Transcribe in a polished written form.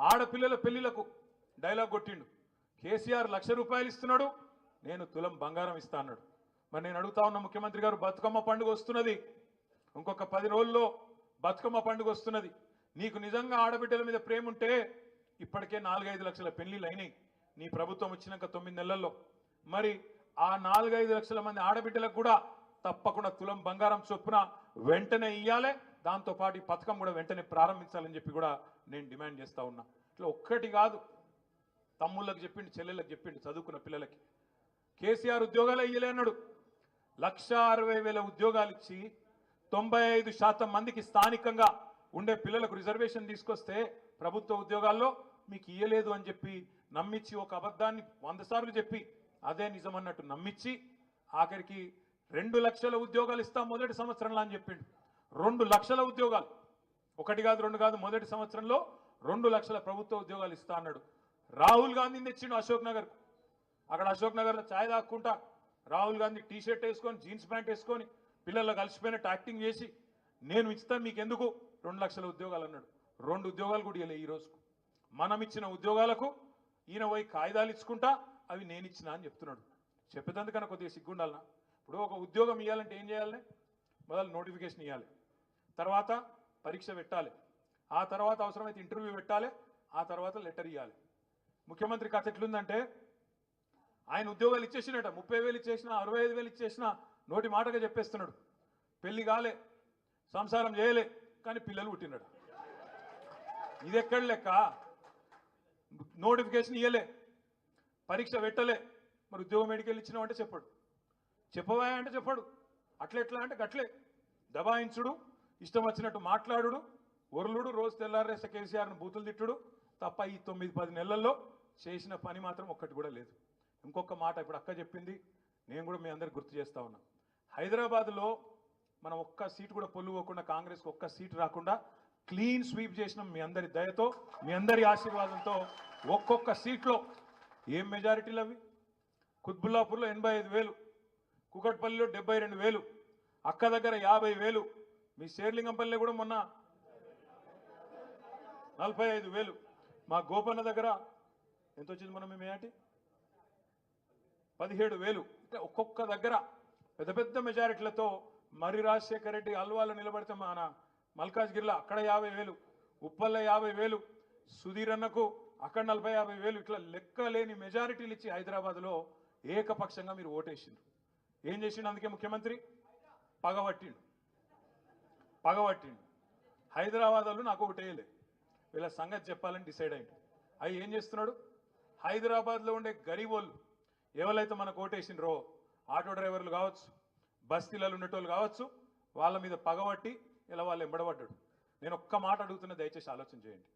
ఆడపిల్లల పెళ్లిలకు డైలాగ్ కొట్టిండు. కేసీఆర్ ₹1,00,000 ఇస్తున్నాడు, నేను తులం బంగారం ఇస్తా అన్నాడు. మరి నేను అడుగుతా ఉన్న ముఖ్యమంత్రి గారు, బతుకమ్మ పండుగ వస్తున్నది, ఇంకొక 10 రోజుల్లో బతుకమ్మ పండుగ వస్తున్నది. నీకు నిజంగా ఆడబిడ్డల మీద ప్రేమ ఉంటే ఇప్పటికే 4-5 లక్షల పెళ్లిళ్ళు అయినాయి నీ ప్రభుత్వం వచ్చినాక 9 నెలల్లో. మరి ఆ 4-5 లక్షల మంది ఆడబిడ్డలకు కూడా తప్పకుండా తులం బంగారం చొప్పున వెంటనే ఇయ్యాలి. దాంతోపాటు ఈ పథకం కూడా వెంటనే ప్రారంభించాలని చెప్పి కూడా నేను డిమాండ్ చేస్తా ఉన్నా. ఇట్లా ఒక్కటి కాదు, తమ్ముళ్ళకి చెప్పిండు, చెల్లెళ్ళకి చెప్పిండు, చదువుకున్న పిల్లలకి. కేసీఆర్ ఉద్యోగాలు ఇయ్యలే అన్నాడు. 1,60,000 ఉద్యోగాలు ఇచ్చి 95% మందికి స్థానికంగా ఉండే పిల్లలకు రిజర్వేషన్ తీసుకొస్తే ప్రభుత్వ ఉద్యోగాల్లో మీకు ఇయ్యలేదు అని చెప్పి నమ్మించి, ఒక అబద్ధాన్ని 100 సార్లు చెప్పి అదే నిజం అన్నట్టు నమ్మించి ఆఖరికి 2 లక్షల ఉద్యోగాలు ఇస్తాం మొదటి సంవత్సరంలో అని చెప్పిండు. 2 లక్షల ఉద్యోగాలు, ఒకటి కాదు రెండు కాదు, మొదటి సంవత్సరంలో 2 లక్షల ప్రభుత్వ ఉద్యోగాలు ఇస్తా అన్నాడు. రాహుల్ గాంధీని తెచ్చిండు అశోక్ నగర్. అక్కడ అశోక్ నగర్లో ఛాయ్ తాక్కుంటా రాహుల్ గాంధీ టీ షర్ట్ వేసుకొని, జీన్స్ ప్యాంట్ వేసుకొని, పిల్లల్లో కలిసిపోయినట్టు యాక్టింగ్ చేసి, నేను ఇస్తాను మీకు ఎందుకు 2 లక్షల ఉద్యోగాలు అన్నాడు. 2 ఉద్యోగాలు కూడా ఇవ్వలే ఈ రోజుకు. మనం ఇచ్చిన ఉద్యోగాలకు ఈయన పోయి కాయిదాలు ఇచ్చుకుంటా అవి నేను ఇచ్చిన అని చెప్తున్నాడు. చెప్పేందుకన్నా కొద్దిగా సిగ్గుండాలనా? ఇప్పుడు ఒక ఉద్యోగం ఇవ్వాలంటే ఏం చేయాలి? మొదలు నోటిఫికేషన్ ఇవ్వాలి, తర్వాత పరీక్ష పెట్టాలి, ఆ తర్వాత అవసరమైతే ఇంటర్వ్యూ పెట్టాలి, ఆ తర్వాత లెటర్ ఇవ్వాలి. ముఖ్యమంత్రి కథ ఎట్లుందంటే, ఆయన ఉద్యోగాలు ఇచ్చేసినట, 30,000 ఇచ్చేసినా, 65,000 ఇచ్చేసినా నోటి మాటగా చెప్పేస్తున్నాడు. పెళ్లి కాలే, సంసారం చేయలే, కానీ పిల్లలు పుట్టినాడు. ఇది ఎక్కడ లెక్క? నోటిఫికేషన్ ఇవ్వలే, పరీక్ష పెట్టలే, మరి ఉద్యోగం ఎడికెళ్ళి ఇచ్చినావు అంటే చెప్పాడు, చెప్పవా అంటే చెప్పాడు, అట్లెట్లా అంటే గట్లే దబాయించుడు, ఇష్టం వచ్చినట్టు మాట్లాడుడు, ఒరులుడు, రోజు తెల్లారేస్తే కేసీఆర్ను బూతులు తిట్టుడు తప్ప ఈ 9-10 నెలల్లో చేసిన పని మాత్రం ఒక్కటి కూడా లేదు. ఇంకొక మాట ఇప్పుడు అక్క చెప్పింది, నేను కూడా మీ అందరికి గుర్తు చేస్తా ఉన్నా. హైదరాబాద్లో మనం ఒక్క సీటు కూడా పొల్లుకోకుండా, కాంగ్రెస్కి ఒక్క సీటు రాకుండా క్లీన్ స్వీప్ చేసినాం. మీ అందరి దయతో, మీ అందరి ఆశీర్వాదంతో ఒక్కొక్క సీట్లో ఏం మెజారిటీలు అవి? కుత్బుల్లాపూర్లో 85,000, కుకట్పల్లిలో 72,000, అక్క దగ్గర 50,000, మీ శేర్లింగంపల్లి కూడా మొన్న 45,000, మా గోపన్న దగ్గర ఎంత వచ్చింది మొన్న మీ మేటి 17,000. అంటే ఒక్కొక్క దగ్గర పెద్ద పెద్ద మెజారిటీలతో మరి రాజశేఖర రెడ్డి అల్వాలో నిలబడితే మన మల్కాజ్గిరిలో అక్కడ 50,000, ఉప్పల్లో 50,000, సుధీర్ అన్నకు అక్కడ 40-50,000, ఇట్లా లెక్కలేని మెజారిటీలు ఇచ్చి హైదరాబాద్లో ఏకపక్షంగా మీరు ఓటేసిండ్రు. ఏం చేసిండు? అందుకే ముఖ్యమంత్రి పగబట్టిండు. హైదరాబాద్ వాళ్ళు నాకు ఓటేయలే, వీళ్ళ సంగతి చెప్పాలని డిసైడ్ అయ్యిండు. అవి ఏం చేస్తున్నాడు? హైదరాబాద్లో ఉండే గరీబోళ్ళు ఎవరైతే మనకు ఓటేసిండ్రో, ఆటో డ్రైవర్లు కావచ్చు, బస్తీలలో ఉండేటోళ్ళు కావచ్చు, వాళ్ళ మీద పగబట్టి ఇలా వాళ్ళు ఎంబడబడ్డాడు. నేను ఒక్క మాట అడుగుతున్నా, దయచేసి ఆలోచన చేయండి.